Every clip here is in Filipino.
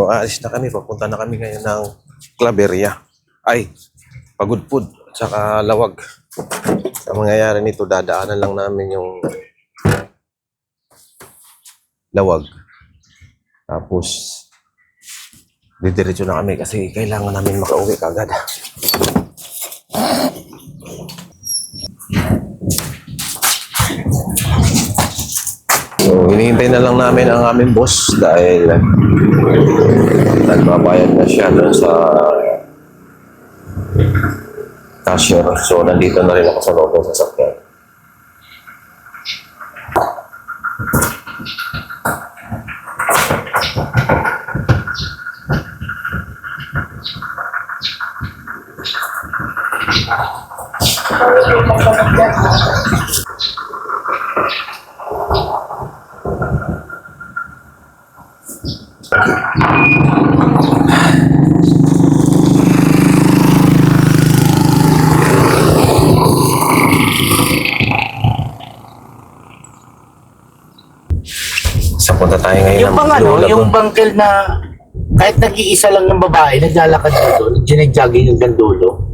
So, aalis na kami. Papunta na kami ngayon ng Claveria. Ay, Pagudpud at saka Lawag. Ang mangyayari nito, dadaanan lang namin yung Lawag. Tapos, didiretso na kami kasi kailangan namin makauwi kagad. So, hinihintay na lang namin ang aming boss dahil nagbabayad na siya doon sa cashier. So, nandito na rin ako sa loob ng sasakyan. Sa punta tayo ngayon Yung bang ano, yung bangkel na kahit nag-iisa lang ng babae, naglalakad dito, ginag-jogging hanggang dulo.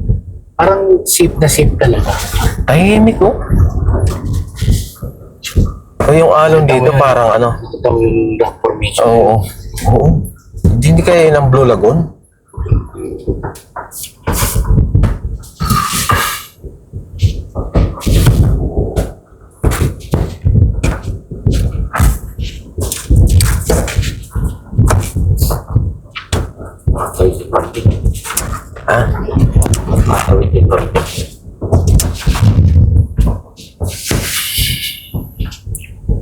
Parang safe na safe talaga. tahimik ko. O yung alon dito parang ano. Ito yung rock formation. Oo. Oo. Hindi kaya ng Blue Lagoon? Ha?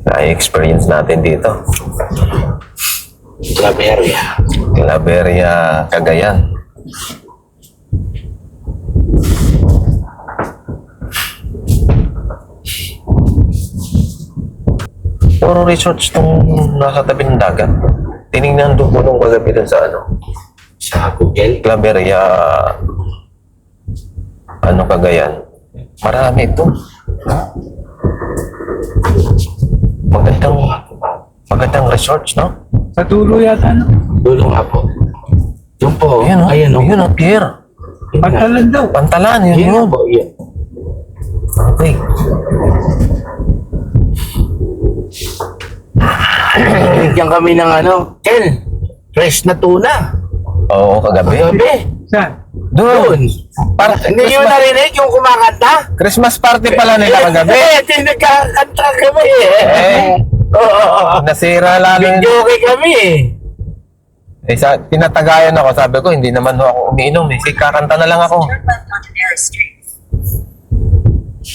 Na-experience natin dito. Claveria. Claveria, Cagayan. Puro resorts tong nasa tabi ng dagat. Tinignan doon ko nung kagabi dun sa ano. Sa Google. Claveria, ano, Cagayan. Marami ito. Magandang resorts, no? Sa dulo yata, no? Dulo nga po. Yung po. Ayan, no? Ayan, no? Yun, no? Pier. Pantalan daw. Pantalan, yun, Yun yun. po, yun. Okay. Binigyan kami ng ano, Kel, fresh na tuna. Oo, kagabi. Gabi. Saan? Doon. Hindi nyo narinig yung kumakanta? Christmas party pala nila kagabi. Hindi nagkakanta kami Eh, Oo. nasira lalo yun. Joke kami Eh, tinatagayan ako. Sabi ko, hindi naman ho ako umiinom. Eh. Kakanta na lang ako.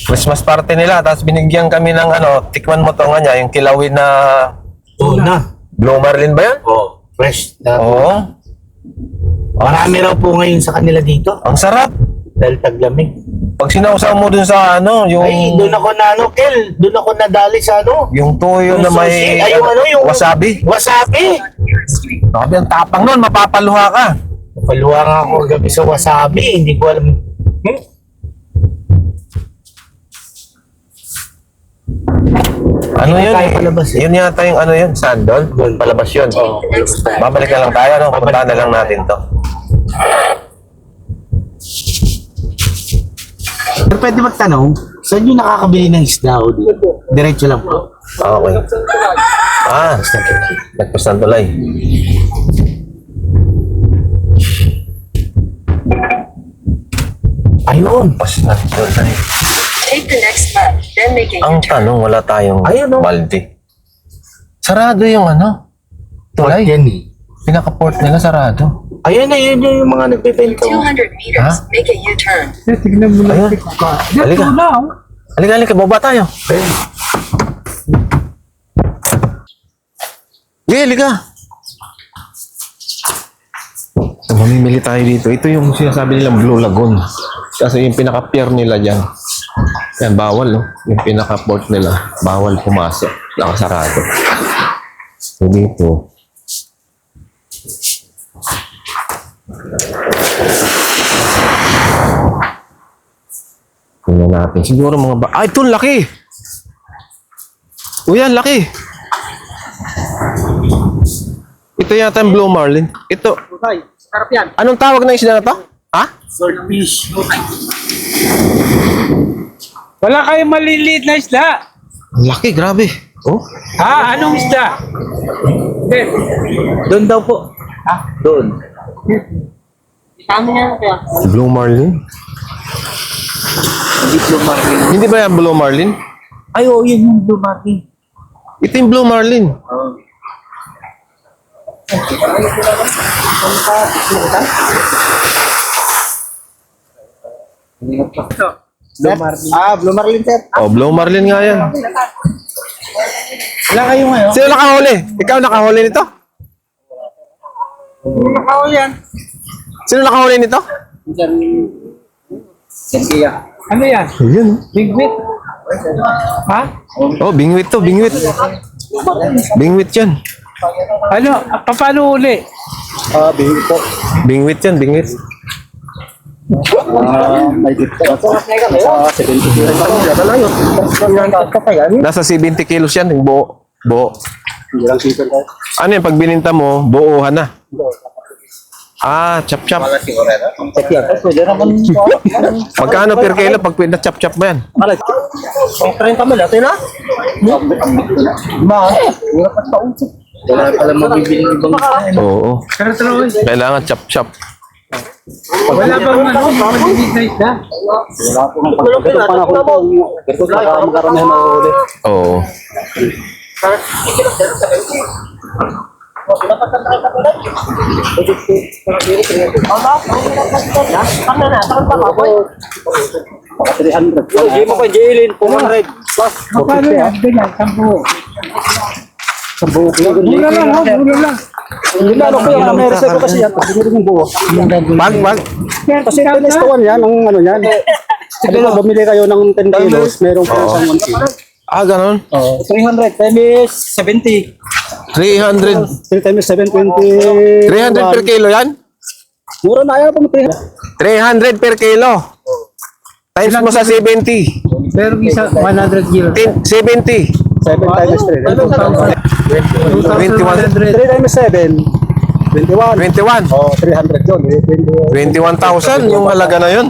Christmas party nila. Tapos binigyan kami ng ano, tikman mo to nga niya, yung kilawin na Tuna. Blue Marlin ba yun? Oh, fresh na. Oo. Marami raw po ngayon sa kanila dito. Ang sarap. Dahil taglamig. Pag sinausaw mo dun sa ano, yung Ay, doon ako na ano, Kel. Doon ako nadali sa ano. yung tuyo na may Ay, yung ano, yung wasabi. wasabi. Sabi, ang tapang nun, mapapaluha ka. Paluwa nga ako gabi sa wasabi. Hindi ko alam. Ano yun? tayo palabas eh. Yun yata yung ano yun, sandal. Doon. Palabas yun. Oo, palabas tayo. Babalik na lang tayo, no? Pupuntahan na lang natin to. Pero pwede magtanong, saan yung nakakabili ng isda o dito? Diretso lang po. Okay. Ah, nagpas ng tulay. Ayun. Pas ng tulay. Take the next left, then make a Ang U-turn. tanong, wala tayong Ayun, no? balde. Sarado yung ano? Tulay. Yan eh. Pinaka-port nila sarado. Ayun na, yun yung mga nagbibenta. 200 meters, Huh? make a U-turn. Eh, tignan mo lang. Ayun. Dito Halika. na, oh. Halika, halika, baba tayo. Sige, halika. Mamimili tayo dito. Ito yung sinasabi nilang Blue Lagoon. Kasi yung pinaka-pier nila dyan. Yan, bawal, no? Yung pinaka-port nila, bawal pumasok. Nakasarado. So, dito. Tingnan natin. Siguro mga ba... Ay, ito, laki! Uy, yan, laki! Ito Ito yata yung Blue Marlin. Ito. Anong tawag ng isda na to? Ha? Swordfish. Wala kayong maliliit na isda. Ang laki, grabe. Oh. Ha? Anong isda? Eh, Doon daw po. Doon. Blue Marlin? Hindi Blue Marlin. Hindi ba yan Blue Marlin? Ay, oo, yun yung Blue Marlin. Ito yung Blue Marlin. Blue Marlin. Blue Marlin, sir. Oh, Blue Marlin nga yan. Wala kayo ngayon? Sino nakahuli? Ikaw nakahuli nito? Nakahuli yan. Sino nakahuli nito? ano yan? Ayun. Bigwit? Ha? Oh, bingwit to, bingwit. Bingwit yan. Ano? Paano uli? Bihig po. Bingwit yan, bingwit. May gift po. 70 kilo. Nasa 70 kilos yan, yung buo. Buo. Hindi lang season tayo. Ano yan, pag bininta mo, buuhan na. Chop-chop. Pwede naman. Magkano per kilo pag chop-chop mo yan? Ang 30 mo natin, ha? Wala pala mabibili ng ibang Oo. Pero talaga, Kailangan chop-chop. wala bang ano, maliliit na isda? Wala po ng pagkakita pa na kung ito sa makaramihan na ulit. Oo. Baka 300. Hindi mo kay Jaylin, 400 plus. Paano yan? Ganyan, 10. Mura lang, ha? Mura lang. Hindi na, ano ko yung may reserve kasi yan. Hindi rin yung buo. Pag. Kasi pinestuan yan, ang ano yan. Sabi mo, bumili kayo ng 10 kilos, meron po isang 1 kilo. Ganun. 300 times 70. 300. 3 times 720. 300 per kilo yan? Mura na yan po. 300 per kilo. Times mo sa 70. Meron isa, 100 kilo. 70. 7 times 3. 21. 3 times 7. 21. 21. 300 yun. 21,000 yung halaga na yun.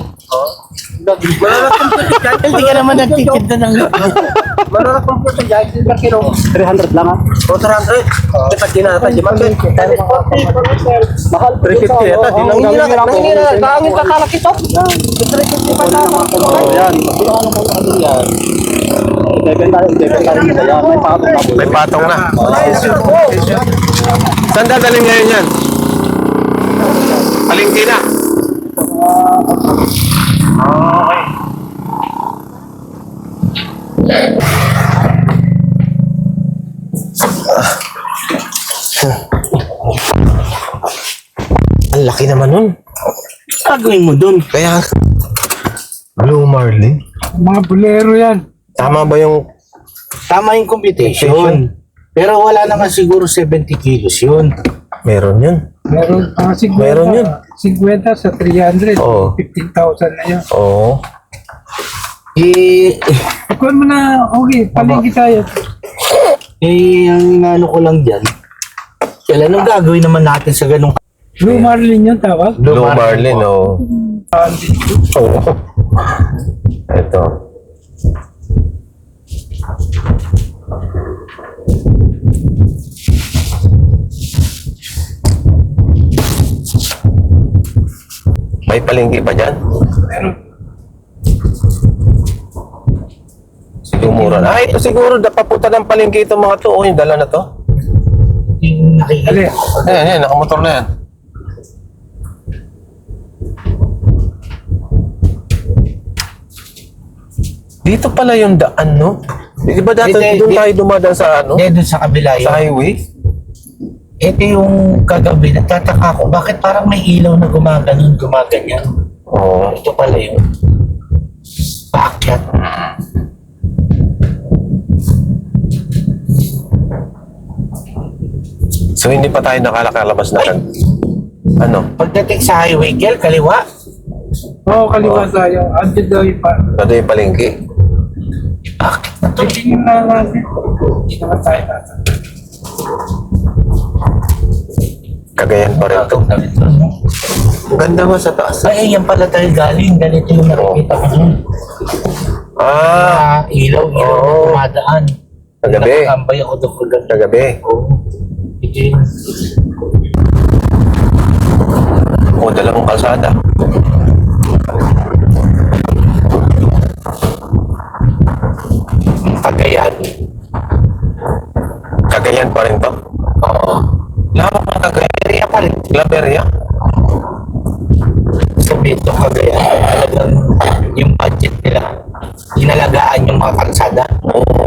Hindi ka naman nagtitid na ng Marara kung po sa jahit, 300 lang ha? O 300? Kapag dinata, di market. Mahal, 350 yata. Di lang gawin ako. Kaangin kakalak ito. 350 pa naman. Yan. Yan. May patong na. Saan dadalhin ngayon yan? Palengke na. Ang laki naman nun. Gagawin mo dun. Kaya, Blue Marlin. Mga bulero yan. Tama ba yung... Tama yung computation. Pero wala naman siguro 70 kilos yun. Meron yun. Meron mga 50. Meron yun. 50 sa 300. Oo. 15,000 na yun. Oo. Ikuan mo na, okay, palengke tayo. Ang ano ko lang dyan. Kailan ang gagawin naman natin sa ganung Blue Marlin yung tawag. Blue Marlin, oo. Oo. Ito. May palengke pa dyan? Siguro mura na. Ito siguro papunta ng palengke itong mga to. Oh, yung dala na to. Ali, Ayan, nakamotor na yan. Dito pala yung daan, no? Di ba dati doon tayo dumadaan sa ano? Dun sa kabila yun. Sa highway? Ito yung kagabi. Nagtataka ako. Bakit parang may ilaw na gumaganyan? Oo. Ito pala yun. Paakyat. So hindi pa tayo nakakalabas na ano? Pagdating sa highway, Kel, kaliwa. oo, kaliwa tayo. Andyan daw yung pa. Ano yung palengke? Bakit na to? Tingin na natin. Hindi naman tayo natin. Cagayan pa rin to. Ang ganda nga sa taas. Ay, yan pala tayo galing. Ganito yung nakikita ko dun. Ilaw na Oo. tumadaan. Kagabi. Nakakambay ako doon kagabi. Kagabi. Oo. Ito yun. O, dalawang kalsada. Cagayan. Cagayan pa rin to. Oo. Lama pa Cagayan. Area pa rin. Claveria. Sabi ito Cagayan. Talagang yung budget nila. Inalagaan yung mga kalsada. Oo.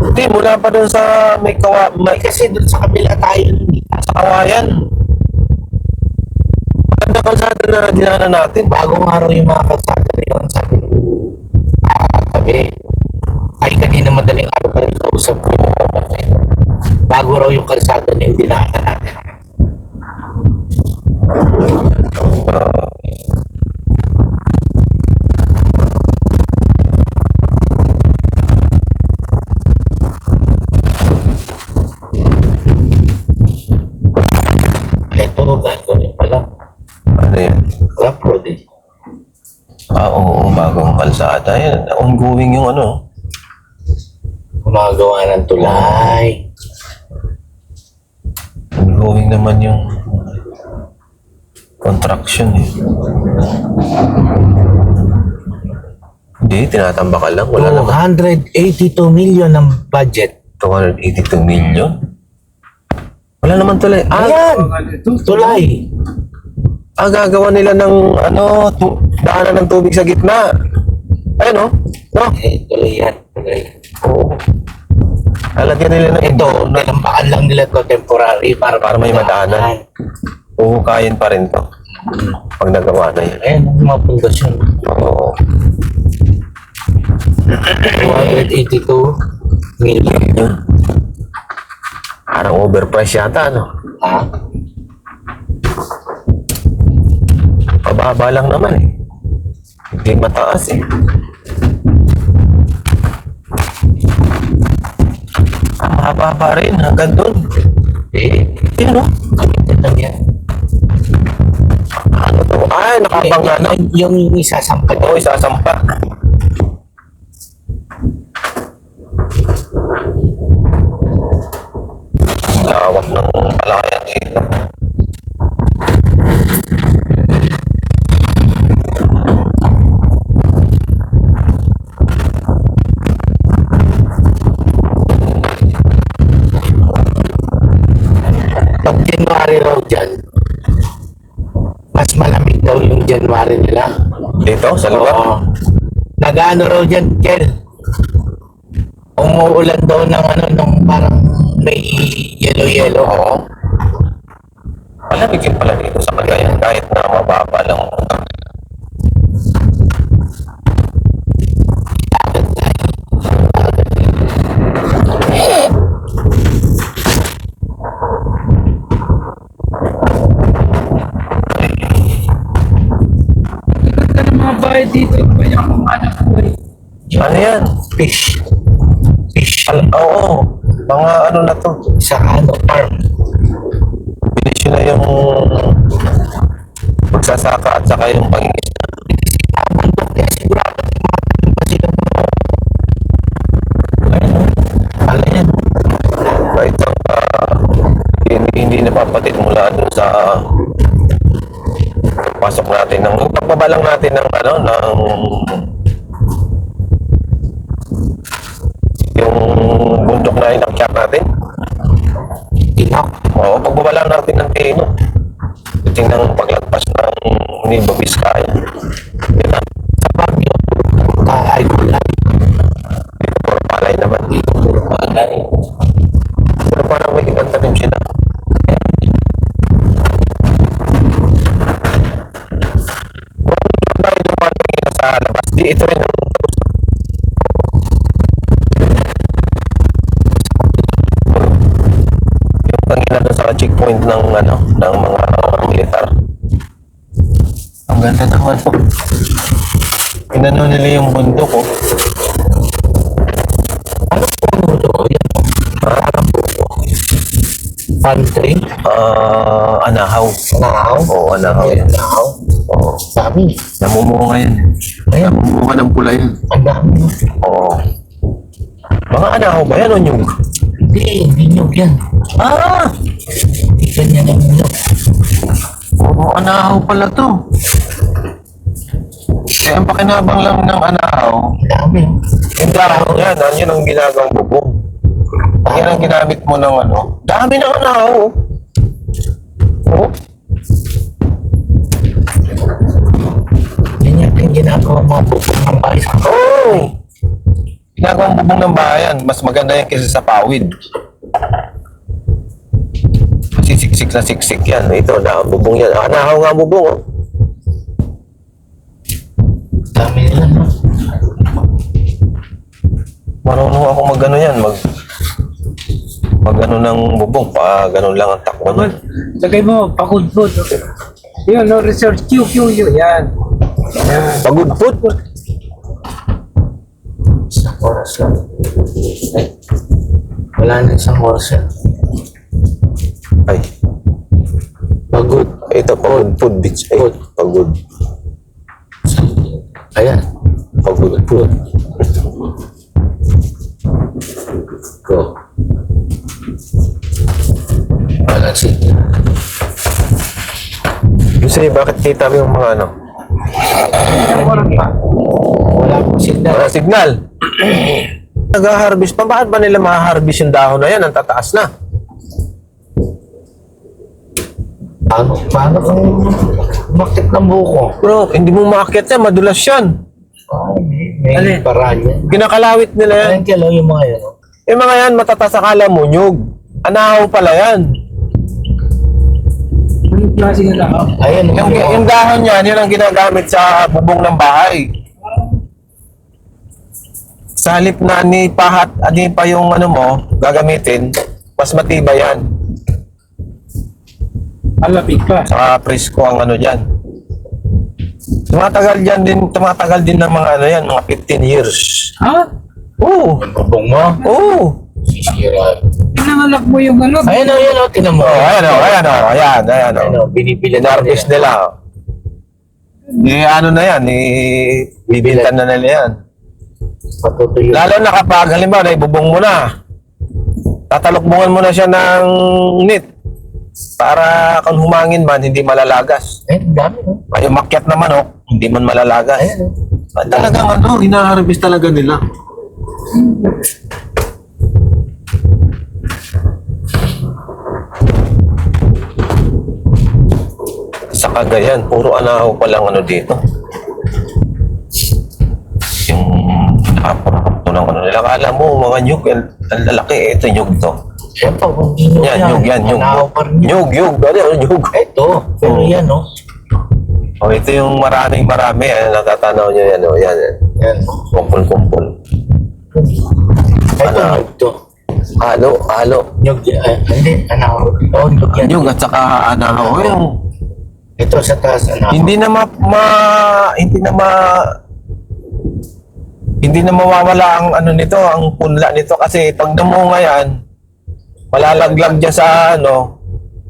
Hindi, mula pa dun sa may Ay, kasi doon sa kabila tayo. sa kawayan. Maganda kalsada na dinaanan natin. Bagong araw yung mga kalsada na yun. Sabi ko, sabi, ay kanina madaling araw pa rin kausap ko. Bago raw yung kalsada na yung dinaanan natin. Ito, gagawin pala. Ano yan? Rough road eh. Oo, bagong kalsada. Yan, ongoing yung ano. Gumagawa ng tulay. Ongoing naman yung construction eh. Hindi, tinatambak ka lang. Wala naman. 282 million ang budget. 282 million? Wala naman tuloy. Ayan! Tulay. Gagawa nila ng ano, daanan ng tubig sa gitna. Ayun, oh. No? Eh, tulay yan. Tulay. Oo. Lalagyan nila ng Ito, nilampakan lang nila to temporary para may madaanan. Uhukayin pa rin to. Pag nagawa na yun. Ayan, ang mga pundasyon. Oo. 282 million. Yun. Parang overpriced yata, ano? Ha? Pababa lang naman eh. Hindi mataas eh. Mahaba pa rin hanggang doon. Eh, Yun, no? committed lang yan. Ano to? Ay, nakabang na. Yung isasampal. Oo, isasampa. Lawak ng palayan dito. Pag January raw dyan, mas malamig daw yung January nila. Dito, sa lugar. Oo. Nag-ano raw dyan, Kel? Umuulan daw ng ano, nung parang may yellow-yellow. Oo. Malamig din pala dito sa Cagayan kahit na mababa lang. Ganda ng mga bahay dito. Iba yung mga anak ko eh. Ano yan? Fish. Fish. Oo. Mga ano na to. Sa ano, farm. Bilis na yung magsasaka at saka yung pangingisda. Bundok kaya sigurado may mga tanim pa sila. Pala yan. Kahit hindi napapatid mula dun sa pasok natin ng pagbabalang natin ng ano ng yung bundok na inakyat natin. Tinok. Oo, pagbabalang natin ng Tino. Tingnan ng paglagpas ng Nueva Vizcaya. Yun na. Sa Baguio. Ay, gulay. Dito puro palay naman. Dito, puro palay. Pero parang may ibang tanim sila. Kung tayo dumaan kanina sa labas, di ito rin ang yung kanina doon sa checkpoint ng ano, ng mga militar. Ang ganda naman po. Inano nila yung bundok oh. Ano po ano to? Yan po. Parang buko. Pantry. Anahaw. Anahaw. Oo, anahaw yan. Anahaw. Oo. Dami. Namumunga yan. Ayan. Namumunga ng pula yun. Ang dami. Oo. Mga anahaw ba yan o nyug? Hindi nyug yan. Ah! Hindi ganyan ang nyug. Oo, anahaw pala to. Kaya ang pakinabang lang ng anahaw, Ang dami. yung dahon yan, yun ang ginagawang bubong. Yan ang ginamit mo ng ano. Dami ng anahaw. Oo. Ganyan ang ginagawa mga bukong ng bahay sa Oo. Ginagawang bubong ng bayan. Mas maganda yan kaysa sa pawid. Kasi siksik na siksik yan. Ito na ang bubong yan. Anahaw nga ang bubong. Oh. dami nila, no? Marunong ako mag-ano yan. Mag-ano ng bubong. Pa ganun lang ang takbo Naman, niya. lagay mo, pakudpod. Yun, no, research Q, yun, yan. Yan. Pagudpod. Isang oras lang. Ay, wala na isang oras yan. Ay. Pagod. Ito, pagudpod beach. Ay, pagud. Ayan. Pagudpod. Go. Wala sige. Kasi bakit kita mo yung mga ano? Wala pong signal. Wala signal. Nag-harvest pa. Bakit ba nila ma-harvest yung dahon na yan? Ang tataas na. Paano kung bakit ng buko? Bro, hindi mo maakyat yan. Madulas yan. May Alin? paraan yan. Kinakalawit nila yan. Ayan kilo yung mga yan. no? Yung mga yan, matatas akala mo, nyug. Anahaw pala yan. Yung klase na lang. Ayan. Yung dahon yan, yun ang ginagamit sa bubong ng bahay. Sa halip na ni pahat, ani pa yung ano mo, gagamitin, mas matibay yan. Alapit pa. Saka presko ang ano dyan. Tumatagal din ng mga ano yan, mga 15 years. Ha? Oo. Bubong mo. Oo. Sisira. Pinangalak mo yung ano. Ayan o, yan o. Tinan mo. Oh, ayan Ayan o. o. Binibili na Inarvest nila. Ano na yan, bibinta na nila yan. Patutuyo. Lalo na kapag halimbawa naibubong mo na, tatalokbungan mo na siya ng net para kung humangin man, hindi malalagas. Ayan, dami o. Ay, umakyat na manok, hindi man malalagas. Ayan o. Talagang ano, hinaharvest talaga nila. Sa Cagayan, puro anahaw pa lang ano dito. Yung napapapto ng ano nila. Akala mo, mga nyug, ang lalaki. Ito, nyug to. Ayan pa, kung di nyo Yan, nyug yan, nyug. Anahaw pa rin yan. Nyug. Ano, nyug. Ito. Pero Oo. yan o. Oh, ito yung marami. Natatanaw nyo yan. Oh, yan. Yan. Kumpul-kumpul. Ito, Anahaw. nyug to. Halo. Nyug yan. Hindi, anahaw. Oo, nyug yan. Nyug at saka anahaw. Yung Ito sa taas, anahaw. hindi na mawawala ang ano nito, ang punla nito kasi pag namunga yan, malalaglag dyan sa ano,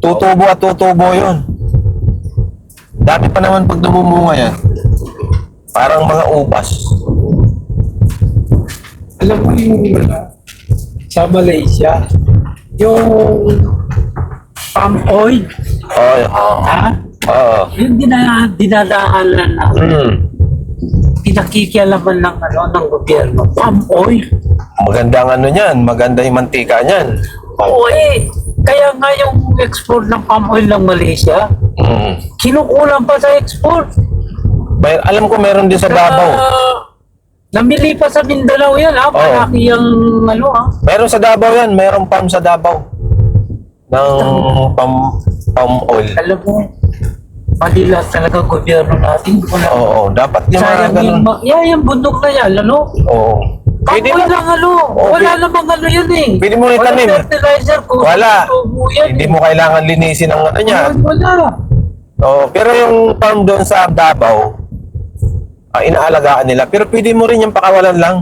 tutubo 'yun. Dami pa naman pag namumunga yan. Parang mga ubas. Alam mo yung sa Malaysia, yung palm oil, ha? Yung dinadaanan na pinakikialaman ng ano ng gobyerno, palm oil. Magandang ano niyan, maganda yung mantika niyan. Oo kaya nga yung export ng palm oil ng Malaysia, kinukulang pa sa export. Alam ko meron din sa Davao. Namili pa sa Mindanao yan ha, malaki yung ano ha. Meron sa Davao yan, merong farm sa Davao. Ng palm oil. Alam mo, malila talaga gobyerno natin. Oo, dapat yung mga Sayang ganun. yung bundok na yan, ano? Oo. Pwede Pwede mo, lang ano, wala namang ano yan eh. pwede mo Wala itanim. fertilizer ko. Wala. Tubo yan Hindi mo kailangan linisin ang ano niya. Wala. Oo, pero yung farm doon sa Davao, inaalagaan nila. Pero pwede mo rin yung pakawalan lang.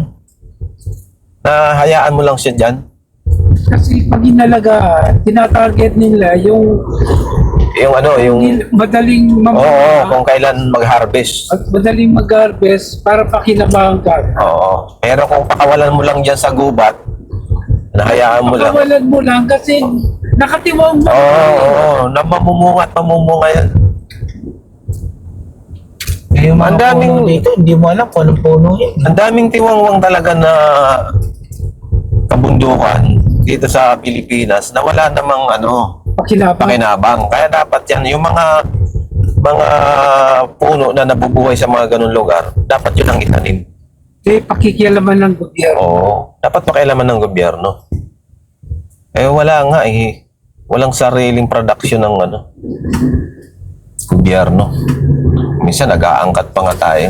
Na hayaan mo lang siya dyan. Kasi pag inalagaan, tinatarget nila yung Yung ano, yung... madaling Oo, kung kailan mag-harvest. at madaling mag-harvest para pakinabangan ka. Oo. Pero kung pakawalan mo lang dyan sa gubat, nahayaan mo lang. Pakawalan mo lang kasi nakatiwang mo. Oo, na mamumunga at mamumunga yan. Eh, yung mga Ang daming- puno dito, hindi mo alam kung anong puno yun. Ang daming tiwangwang talaga na kabundukan dito sa Pilipinas na wala namang Pakinabang. pakinabang. Kaya dapat yan, yung mga puno na nabubuhay sa mga ganun lugar, dapat yun ang itanim. Eh, pakikialaman ng gobyerno. Oo, dapat pakialaman ng gobyerno. Eh wala nga eh. Walang sariling production ng gobyerno. Minsan nag-aangkat pa nga tayo.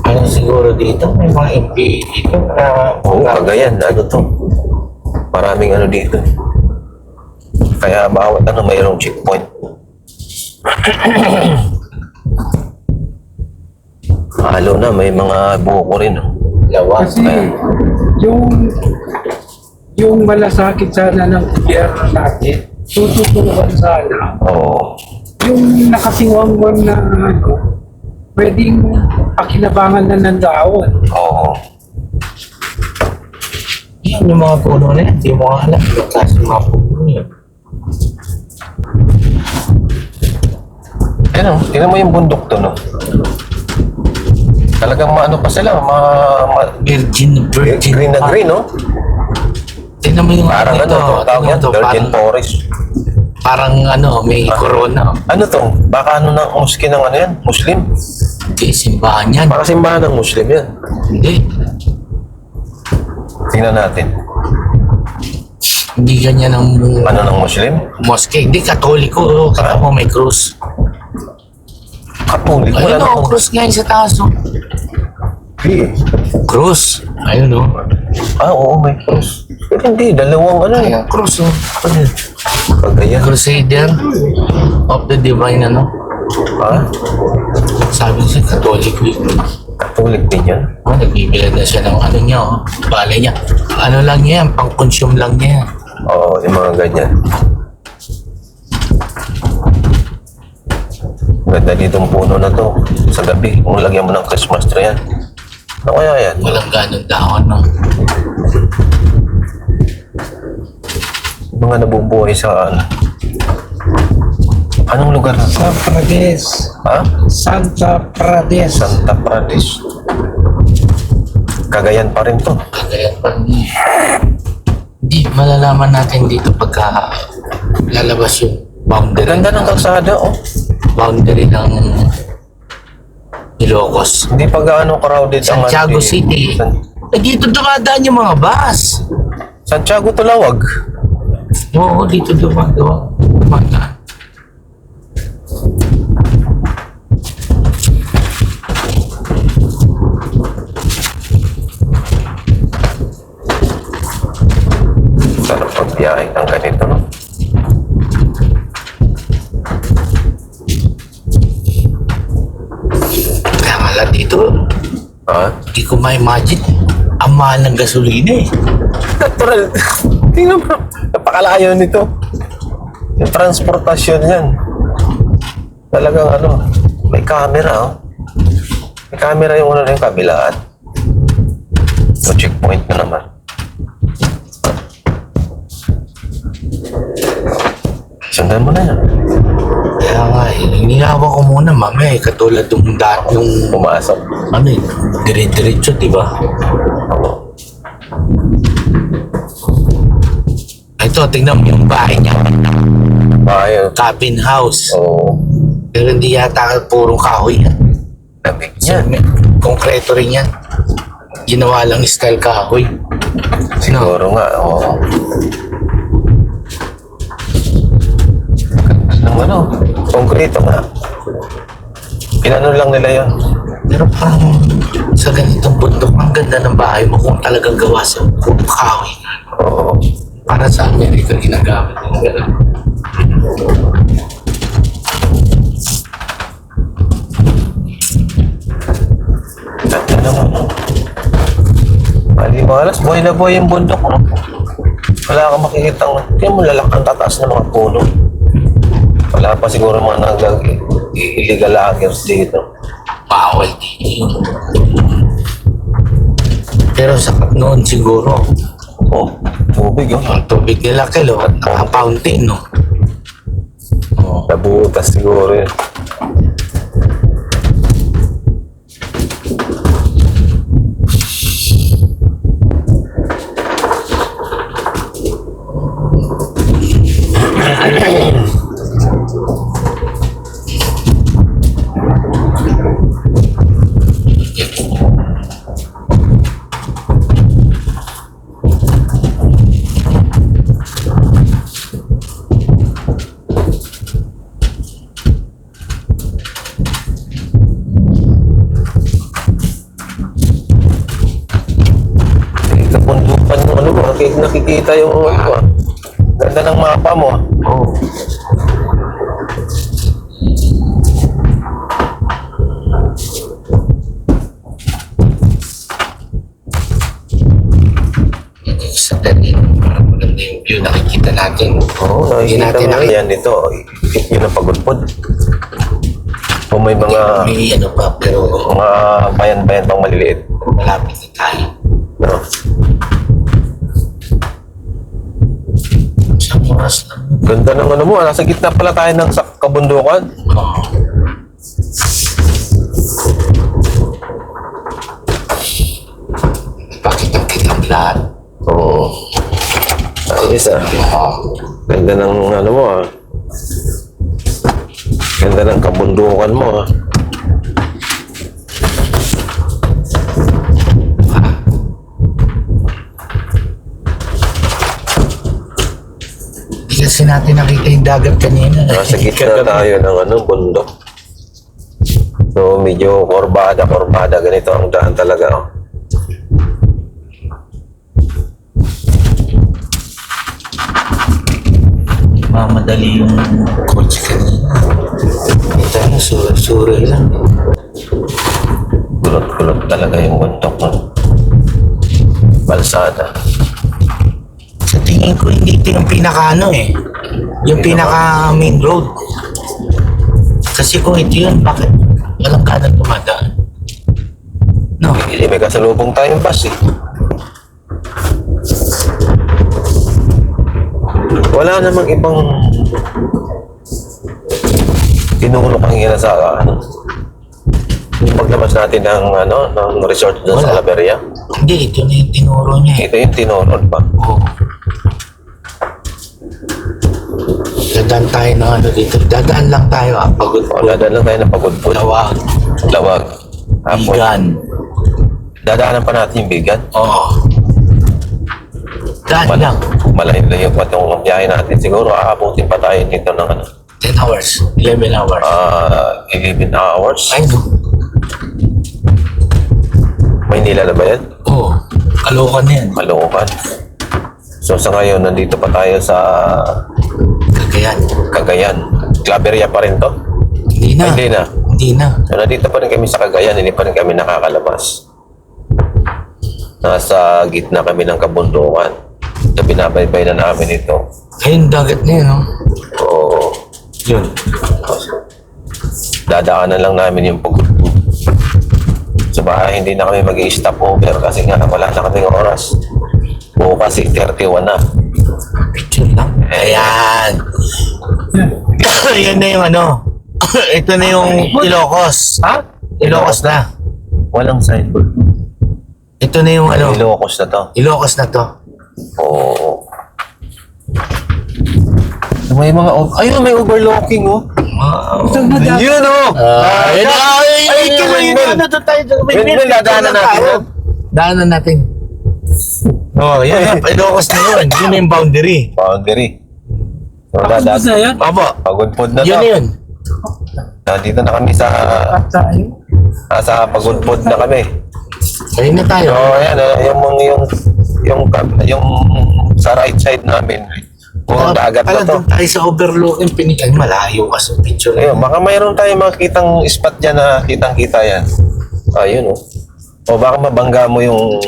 Ano siguro dito? May mga MPA dito na... Oo, Cagayan, to. Maraming dito. Kaya bawat mayroong checkpoint. Halo na, may mga buko rin. Lawa. Kasi yung malasakit sana ng gobyerno natin, tututukan sana. Oo. Yung nakasiwangwan na pwedeng pakinabangan na ng daon. Oo. Yan yung mga puno na yan. Hindi mo alam yung klase mga puno yan. Tingnan mo yung bundok to, no? Talagang pa sila, Virgin green na green, no? Tingnan mo yung Parang tawag yan, virgin forest. Parang may corona. Ano to? Baka ng mosque ng yan? Muslim? Hindi, simbahan yan. Baka simbahan ng Muslim yan. Hindi. Tingnan natin. Hindi ganyan ang Ano ng Muslim? mosque. Hindi, katoliko. Kita mo may krus. Katolik. Wala Ayun na o, krus nga yung sa taas. Oh. Krus. Ayun o. Oo, may cross. Pero hindi, dalawang Ayan, krus o. Kagayan. Crusader of the Divine Ha? Sabi siya, katoliko yun. Katolik din yan. Nagbibilad na siya ng niya, balay niya. Ano lang yan, pang-consume lang niya. Oo, yung mga ganyan. Ganda ditong puno na to. Sa gabi, kung lagyan mo ng Christmas tree yan. Ano kaya yan? Walang ganun dahon, no? Mga nabubuhay sa anong lugar na to? Sa Pradesh. Ha? Santa Pradesh. Santa Pradesh. Cagayan pa rin to. Kaya pa hindi, malalaman natin dito pagka lalabas yung boundary. Ganda ng kalsada, oh. Boundary ng Ilocos. Hindi pa gaano crowded ang Santiago City. Eh, dito dumadaan yung mga bus. Santiago Tulawag. Oo, dito dumadaan. Sarap pagbiyahe ng ganito, no? Kaya nga lang dito, Ha? hindi ko ma-imagine. Ang mahal ng gasolina eh. Natural. Tingnan mo. Napakalayo nito. Yung transportasyon yan. Talagang may camera, oh. May camera yung yung kabilaan. So, checkpoint na naman. Sundan mo na yan. Kaya nga, hinihawa ko muna mamaya katulad yung Pumasok. dire-diretso, di ba? Ito, tingnan mo yung bahay niya. Ayun. Cabin house. Oo. Pero hindi yata purong kahoy yan. Lamig Yan. yan. Konkreto rin yan. Ginawa lang style kahoy. Siguro nga, oo. Ng konkreto nga. Pinano lang nila yun. Pero parang sa ganitong bundok, ang ganda ng bahay mo kung talagang gawa sa puro kahoy. Oo. Para sa Amerika ginagamit ng gano'n. Ganda naman. Hindi mo alas, buhay na buhay yung bundok. No? Wala kang makikita. Hindi mo lalak ang tataas ng mga puno. Wala pa siguro mga illegal loggers dito. Bawal dito. Pero sakat noon siguro. Oh, tubig yun. Ang tubig nila kilo at naka-fountain, no? Nabutas siguro yun. Napundukan yung ano mo, nakikita yung ano ah. Ganda ng mapa mo. Oo. Sa dali, maganda yung view nakikita natin. Oo, Hindi nakikita natin mo nakikita. yan ito. Yun ang pagudpod. Kung may mga May ano pa, pero bayan-bayan pang maliliit. malapit na tayo. No? Isang oras lang. Ganda ng ano mo, nasa gitna pala tayo ng kabundukan. Oo. Pakitang-kitang lahat. Oo. Ayos ah. Ganda ng ano mo ah. Ganda ng kabundukan mo ah. Hindi kasi natin nakita yung dagat kanina. Nasa gitna tayo ng ano, bundok. So medyo korbada. Ganito ang daan talaga oh. Mamadali yung kotse kanina. Kita mo, sura-sura lang. Kulot-kulot talaga yung bundok mo. Balsada. Sa tingin ko, hindi ito yung pinaka-ano eh. Yung pinaka-main road. Kasi kung ito yun, bakit walang kanan tumadaan? No. Hindi, may kasalubong tayong bus eh. Wala namang ibang tinulok ang ina sa ano. Yung paglabas natin ng ano, ng resort doon sa Wala. Claveria. Hindi, ito na yung tinuro niya eh. Ito yung tinulok pa. Oo. Dadaan tayo ng ano dito. Dadaan lang tayo pagod O, dadaan lang tayo ng pagudpod. Lawag. Lawag. Tapos, Bigan. dadaanan pa natin yung bigan. Oo. Daan lang. Malayo-layo pa itong biyahe natin. Siguro aabutin pa tayo dito ng ano, 10 hours. 11 hours. 11 hours. Ay, no. Maynila na ba yan? Oo. Kalokan na yan. Caloocan. So sa ngayon, nandito pa tayo sa Kagayan. Cagayan. Claveria pa rin to? Hindi na. Hindi na. Hindi na. So nandito pa rin kami sa Cagayan, hindi pa rin kami nakakalabas. Nasa gitna kami ng kabundukan. So binabaybay na namin ito. Ayun, dagat na yun, no? Oo. Yun. Dadaanan lang namin yung pagudpod. Sa bahay, hindi na kami mag-i-stop over kasi nga wala na kaming oras. Bukas 31 na. Picture lang. Ayan. Yan na yung ano. Ito na yung Ilocos. Ha? Ilocos na. Walang signboard. Ito na yung ano. Ilocos na to. Ilocos na to. Oo. May mga ayun, may overlooking oh. Wow. Yun oh. Ay, ano to tayo? Windmill, dadaanan natin yun. Daanan natin. Oh, yan. Ilocos na yun. Yun yung boundary. Boundary. So, dadaan. Abo. Pagudpod na Yun to. yun. Nandito na kami sa pagudpod na kami. Ayun na tayo. So, ayan, yung sa right side namin. Puro dagat na to. Doon tayo sa overlooking Pinican. Malayo kasi picture. Ayun, baka mayroon tayong makitang spot dyan na kitang-kita yan. Ayun oh. O baka mabangga mo yung